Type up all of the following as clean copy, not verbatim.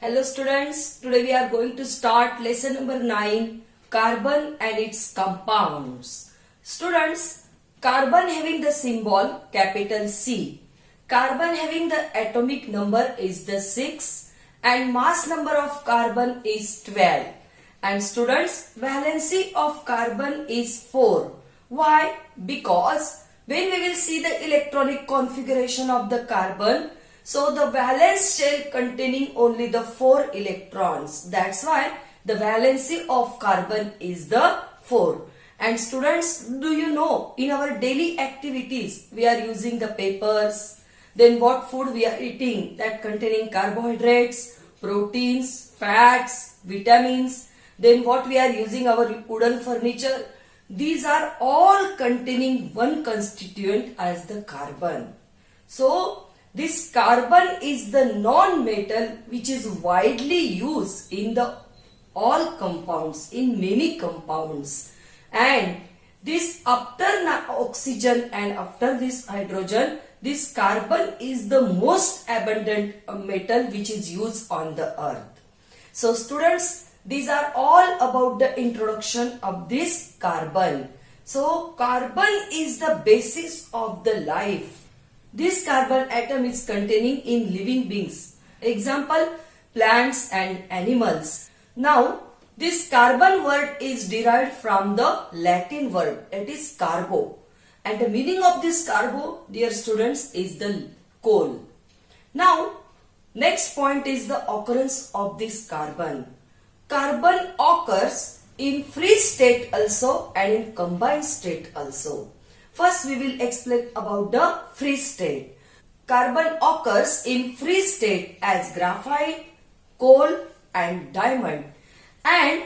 Hello students, today we are going to start lesson number 9, carbon and its compounds. Students, carbon having the symbol capital C, carbon having the atomic number is the 6 and mass number of carbon is 12. And students, valency of carbon is 4. Why? Because when we will see the electronic configuration of the carbon, so the valence shell containing only the 4 electrons. That's why the valency of carbon is the 4. And students, do you know in our daily activities we are using the papers, then what food we are eating that containing carbohydrates, proteins, fats, vitamins, then what we are using our wooden furniture. These are all containing one constituent as the carbon. So this carbon is the non-metal which is widely used in the all compounds, in many compounds. And this after oxygen and after this hydrogen, this carbon is the most abundant metal which is used on the earth. So students, these are all about the introduction of this carbon. So carbon is the basis of the life. This carbon atom is containing in living beings. Example, plants and animals. Now, this carbon word is derived from the Latin word, it is carbo. And the meaning of this carbo, dear students, is the coal. Now, next point is the occurrence of this carbon. Carbon occurs in free state also and in combined state also. First, we will explain about the free state. Carbon occurs in free state as graphite, coal and diamond. And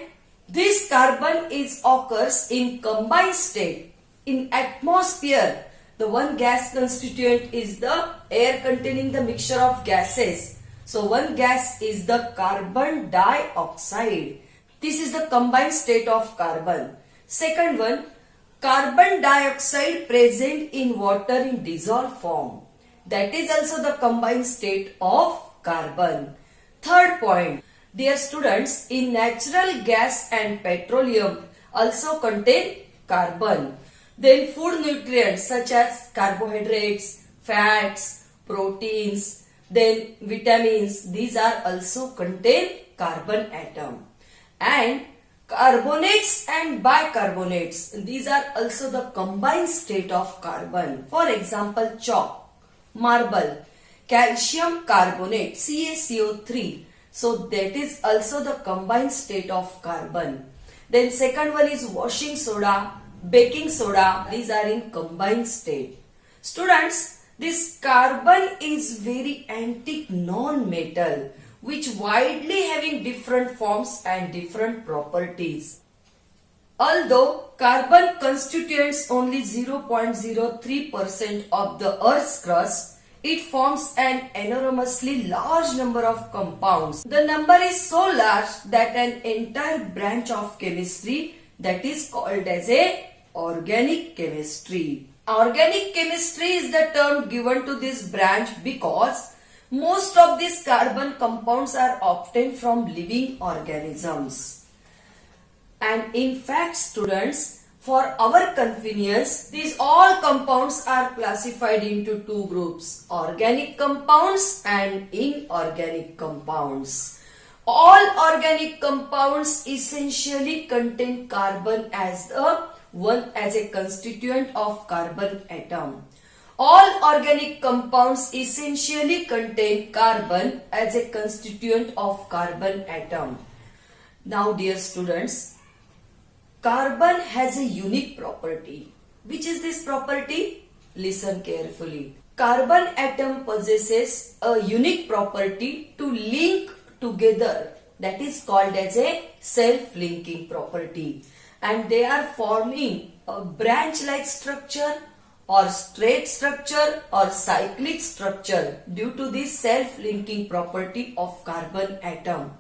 this carbon occurs in combined state. In atmosphere, the one gas constituent is the air containing the mixture of gases. So one gas is the carbon dioxide. This is the combined state of carbon. Second one, carbon dioxide present in water in dissolved form. That is also the combined state of carbon. Third point, dear students, in natural gas and petroleum also contain carbon. Then food nutrients such as carbohydrates, fats, proteins, then vitamins, these are also contain carbon atom. And carbonates and bicarbonates, these are also the combined state of carbon. For example, chalk, marble, calcium carbonate, CaCO3. So that is also the combined state of carbon. Then second one is washing soda, baking soda. These are in combined state. Students, this carbon is very antique non-metal which widely having different forms and different properties. Although carbon constitutes only 0.03% of the Earth's crust, it forms an enormously large number of compounds. The number is so large that an entire branch of chemistry that is called as a organic chemistry. Organic chemistry is the term given to this branch because most of these carbon compounds are obtained from living organisms. And in fact, students, for our convenience, these all compounds are classified into two groups, organic compounds and inorganic compounds. All organic compounds essentially contain carbon as a constituent of carbon atom. All organic compounds essentially contain carbon as a constituent of carbon atom. Now, dear students, carbon has a unique property. Which is this property? Listen carefully. Carbon atom possesses a unique property to link together. That is called as a self-linking property. And they are forming a branch-like structure or straight structure or cyclic structure due to this self-linking property of carbon atom.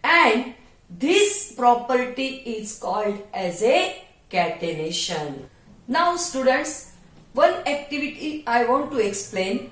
And this property is called as a catenation. Now students, one activity I want to explain.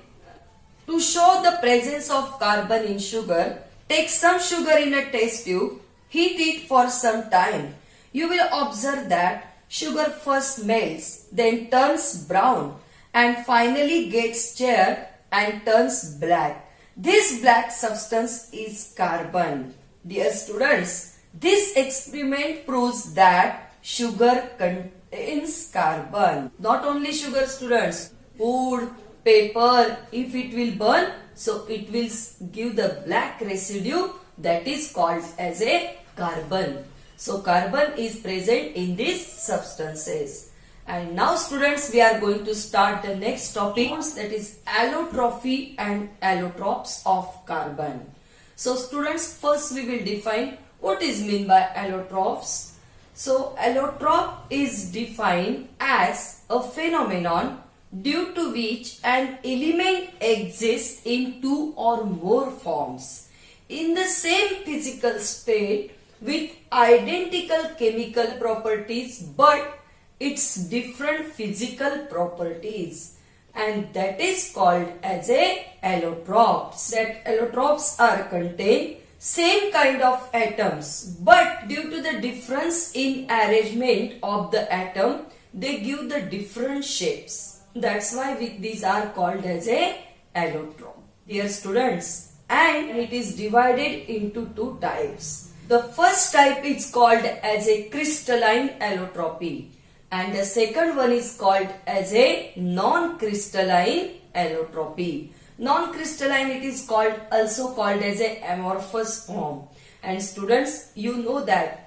To show the presence of carbon in sugar, Take some sugar in a test tube, heat it for some time. You will observe that sugar first melts, then turns brown and finally gets charred and turns black. This black substance is carbon. Dear students, this experiment proves that sugar contains carbon. Not only sugar, students, wood, paper, if it will burn, so it will give the black residue that is called as a carbon. So carbon is present in these substances. And now students, we are going to start the next topic, that is allotropy and allotropes of carbon. So students, first we will define what is meant by allotropes. So allotrope is defined as a phenomenon due to which an element exists in two or more forms in the same physical state with identical chemical properties but its different physical properties, and that is called as a allotropes. That allotropes are contain same kind of atoms, but due to the difference in arrangement of the atom, they give the different shapes. That's why these are called as a allotrope. Dear students, and it is divided into two types. The first type is called as a crystalline allotropy, and the second one is called as a non-crystalline allotropy. Non-crystalline, it is also called as a amorphous form. And students, you know that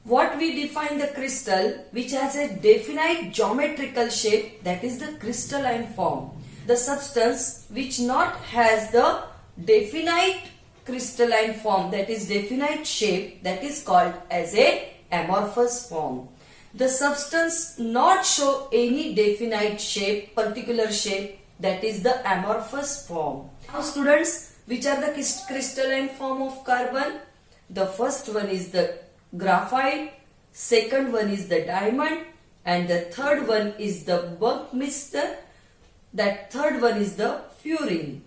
what we define the crystal which has a definite geometrical shape, that is the crystalline form. The substance which not has the definite crystalline form, that is definite shape, that is called as a amorphous form. The substance not show any definite shape, particular shape, that is the amorphous form. Now students, which are the crystalline form of carbon? The first one is the graphite, second one is the diamond, and the third one is the Buckminster, that third one is the fluorine.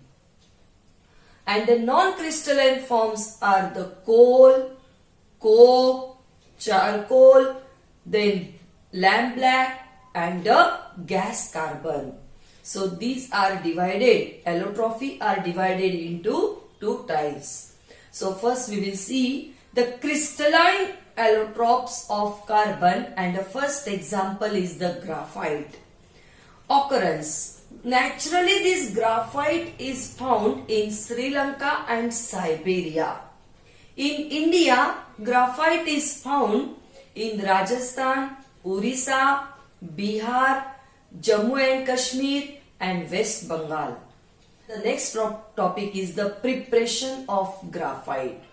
And the non-crystalline forms are the coal, coke, charcoal, then lamp-black and the gas carbon. So these are divided, allotropy are divided into two types. So first we will see the crystalline allotropes of carbon, and the first example is the graphite. Occurrence. Naturally, this graphite is found in Sri Lanka and Siberia. In India, graphite is found in Rajasthan, Orissa, Bihar, Jammu and Kashmir and West Bengal. The next topic is the preparation of graphite.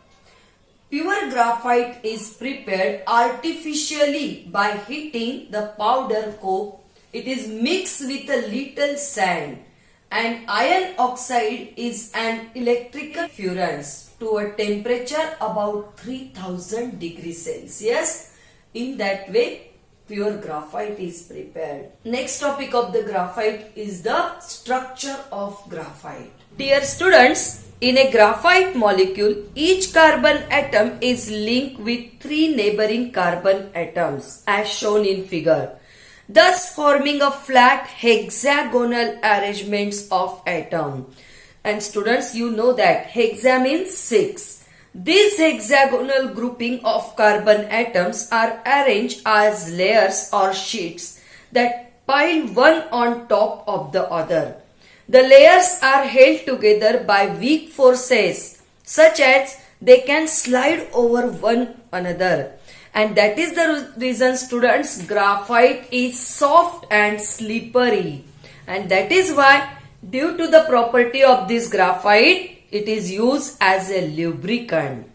Pure graphite is prepared artificially by heating the powder coke. It is mixed with a little sand, and iron oxide is an electrical furnace to a temperature about 3000 degrees Celsius. In that way, pure graphite is prepared. Next topic of the graphite is the structure of graphite. Dear students, in a graphite molecule, each carbon atom is linked with three neighboring carbon atoms as shown in figure, thus forming a flat hexagonal arrangements of atom. And students, you know that hexa means 6. This hexagonal grouping of carbon atoms are arranged as layers or sheets that pile one on top of the other. The layers are held together by weak forces such as they can slide over one another. And that is the reason, students, graphite is soft and slippery. And that is why, due to the property of this graphite, it is used as a lubricant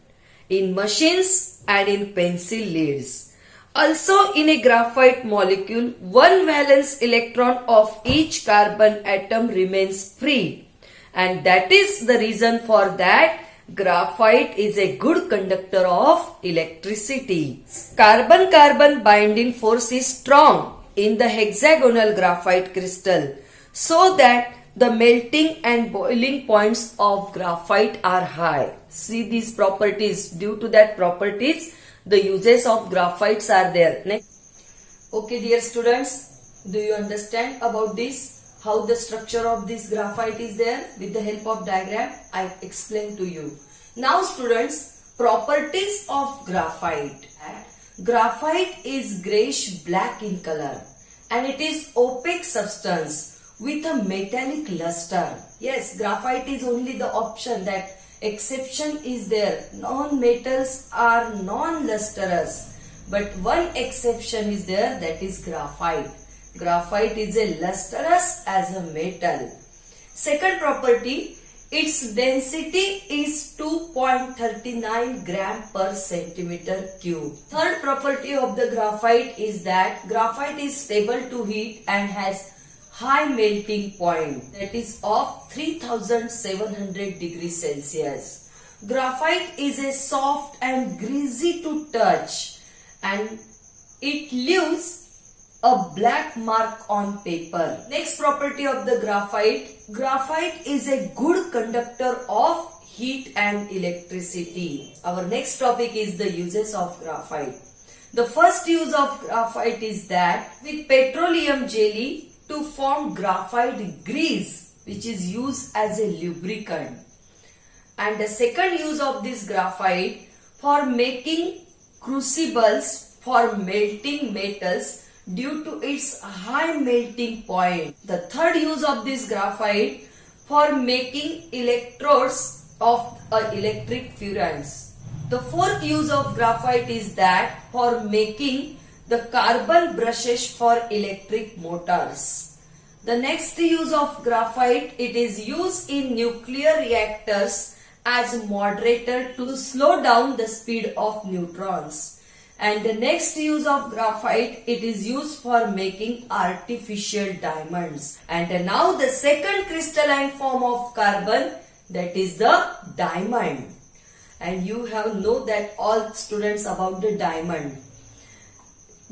in machines and in pencil leads. Also, in a graphite molecule, one valence electron of each carbon atom remains free. And that is the reason for that graphite is a good conductor of electricity. Carbon-carbon binding force is strong in the hexagonal graphite crystal, so that the melting and boiling points of graphite are high. See these properties. Due to that properties, the uses of graphites are there. Next. Okay, dear students, do you understand about this? How the structure of this graphite is there? With the help of diagram, I explained to you. Now students, properties of graphite. Graphite is greyish black in color and it is opaque substance with a metallic luster. Yes, graphite is only the option, that exception is there. Non-metals are non-lustrous, but one exception is there, that is graphite. Graphite is a lustrous as a metal. Second property, its density is 2.39 gram per centimeter cube. Third property of the graphite is that graphite is stable to heat and has high melting point, that is of 3700 degrees Celsius. Graphite is a soft and greasy to touch and it leaves a black mark on paper. Next property of the graphite. Graphite is a good conductor of heat and electricity. Our next topic is the uses of graphite. The first use of graphite is that with petroleum jelly to form graphite grease, which is used as a lubricant. And the second use of this graphite for making crucibles for melting metals due to its high melting point. The third use of this graphite for making electrodes of electric furnace. The fourth use of graphite is that for making the carbon brushes for electric motors. The next use of graphite, it is used in nuclear reactors as moderator to slow down the speed of neutrons. And the next use of graphite, it is used for making artificial diamonds. And now the second crystalline form of carbon, that is the diamond. And you have know that all students about the diamond.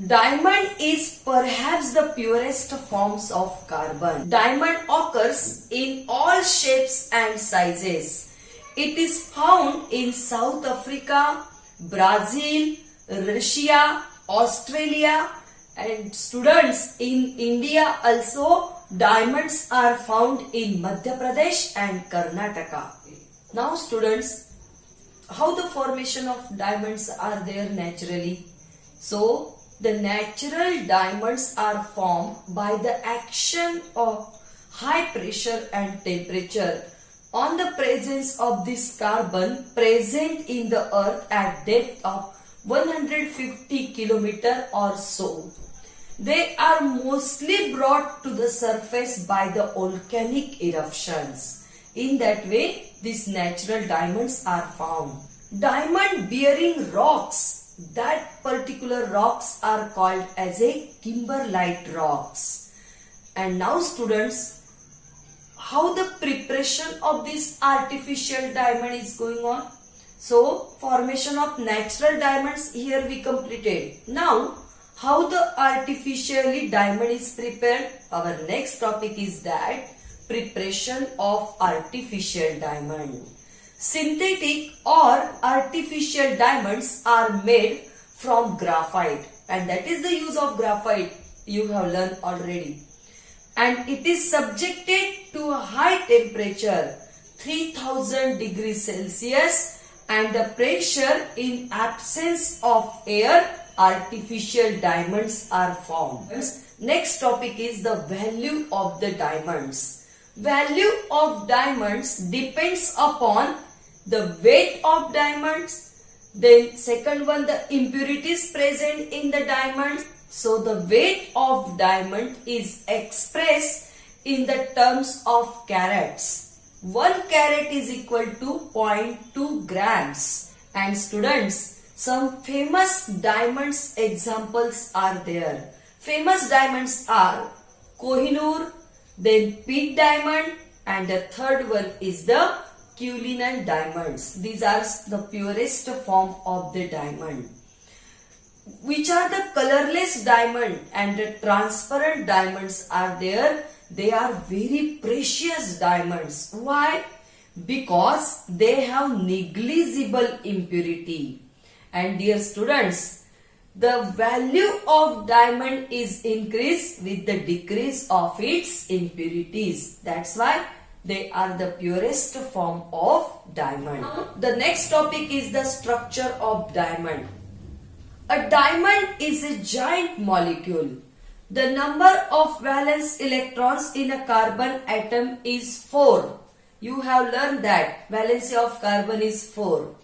Diamond is perhaps the purest forms of carbon. Diamond occurs in all shapes and sizes. It is found in South Africa, Brazil, Russia, Australia, and students in India also. Diamonds are found in Madhya Pradesh and Karnataka. Now students, how the formation of diamonds are there naturally? So the natural diamonds are formed by the action of high pressure and temperature on the presence of this carbon present in the earth at depth of 150 kilometer or so. They are mostly brought to the surface by the volcanic eruptions. In that way, these natural diamonds are found. Diamond bearing rocks, that particular rocks are called as a kimberlite rocks. And now students, how the preparation of this artificial diamond is going on? So, formation of natural diamonds here we completed. Now, how the artificially diamond is prepared? Our next topic is that preparation of artificial diamond. Synthetic or artificial diamonds are made from graphite, and that is the use of graphite you have learned already. And it is subjected to a high temperature, 3000 degrees Celsius, and the pressure. In absence of air, artificial diamonds are formed. Next topic is the value of the diamonds. Value of diamonds depends upon the weight of diamonds. Then second one, the impurities present in the diamond. So the weight of diamond is expressed in the terms of carats. 1 carat is equal to 0.2 grams. And students, some famous diamonds examples are there. Famous diamonds are Kohinoor, then Pitt diamond, and the third one is the Cullinan diamonds. These are the purest form of the diamond. which are the colorless diamond and the transparent diamonds are there, they are very precious diamonds. Why? Because they have negligible impurity. And dear students, the value of diamond is increased with the decrease of its impurities. That's why they are the purest form of diamond. The next topic is the structure of diamond. A diamond is a giant molecule. The number of valence electrons in a carbon atom is 4. You have learned that valency of carbon is 4.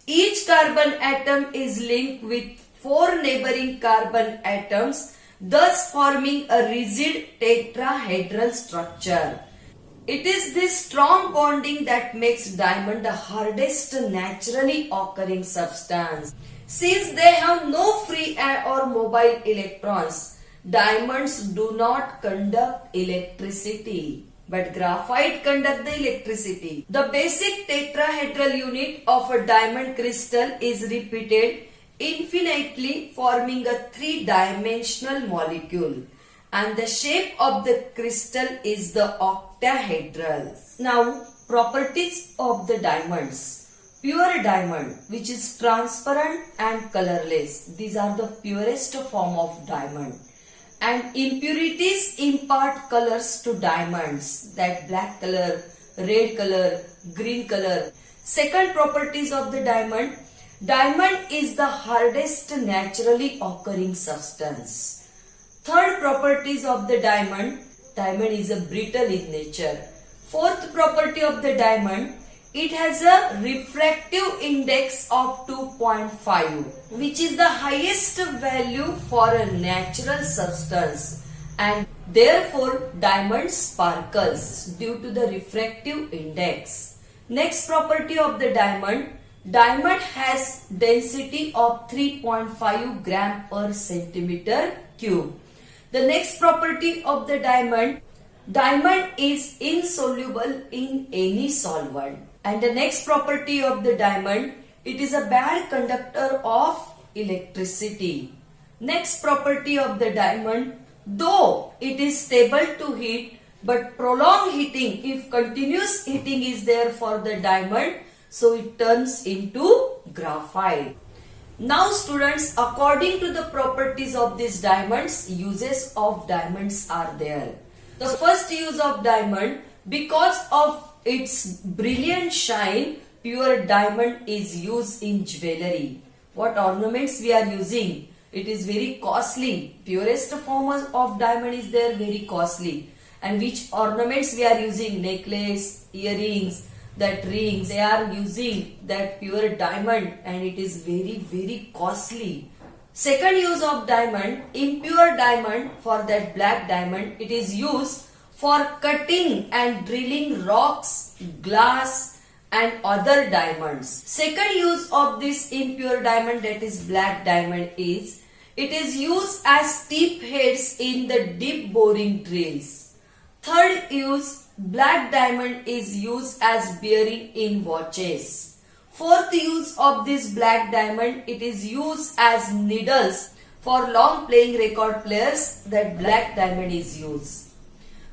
Each carbon atom is linked with 4 neighboring carbon atoms, thus forming a rigid tetrahedral structure. It is this strong bonding that makes diamond the hardest naturally occurring substance. Since they have no free or mobile electrons, diamonds do not conduct electricity, but graphite conduct the electricity. The basic tetrahedral unit of a diamond crystal is repeated infinitely, forming a 3-dimensional molecule, and the shape of the crystal is the octahedral. Now, properties of the diamonds. Pure diamond, which is transparent and colorless. These are the purest form of diamond. And impurities impart colors to diamonds, that black color, red color, green color. Second properties of the diamond. Diamond is the hardest naturally occurring substance. Third properties of the diamond. Diamond is a brittle in nature. Fourth property of the diamond. It has a refractive index of 2.5, which is the highest value for a natural substance, and therefore diamond sparkles due to the refractive index. Next property of the diamond. Diamond has density of 3.5 gram per centimeter cube. The next property of the diamond. Diamond is insoluble in any solvent. And the next property of the diamond, it is a bad conductor of electricity. Next property of the diamond, though it is stable to heat, but prolonged heating, if continuous heating is there for the diamond, so it turns into graphite. Now students, according to the properties of these diamonds, uses of diamonds are there. The first use of diamond, because of its brilliant shine, pure diamond is used in jewelry. What ornaments we are using? It is very costly. Purest form of diamond is there, very costly. And which ornaments we are using? Necklace, earrings, that rings, they are using that pure diamond, and it is very, very costly. Second use of diamond, impure diamond, for that black diamond, it is used for cutting and drilling rocks, glass and other diamonds. Second use of this impure diamond, that is black diamond, is it is used as tip heads in the deep boring drills. Third use, black diamond is used as bearing in watches. Fourth use of this black diamond, it is used as needles for long playing record players, that black diamond is used.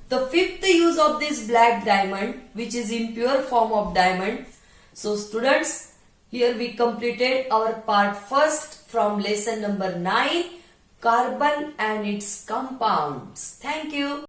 The fifth use of this black diamond, which is impure form of diamond. So students, here we completed our part first from lesson number 9, carbon and its compounds. Thank you.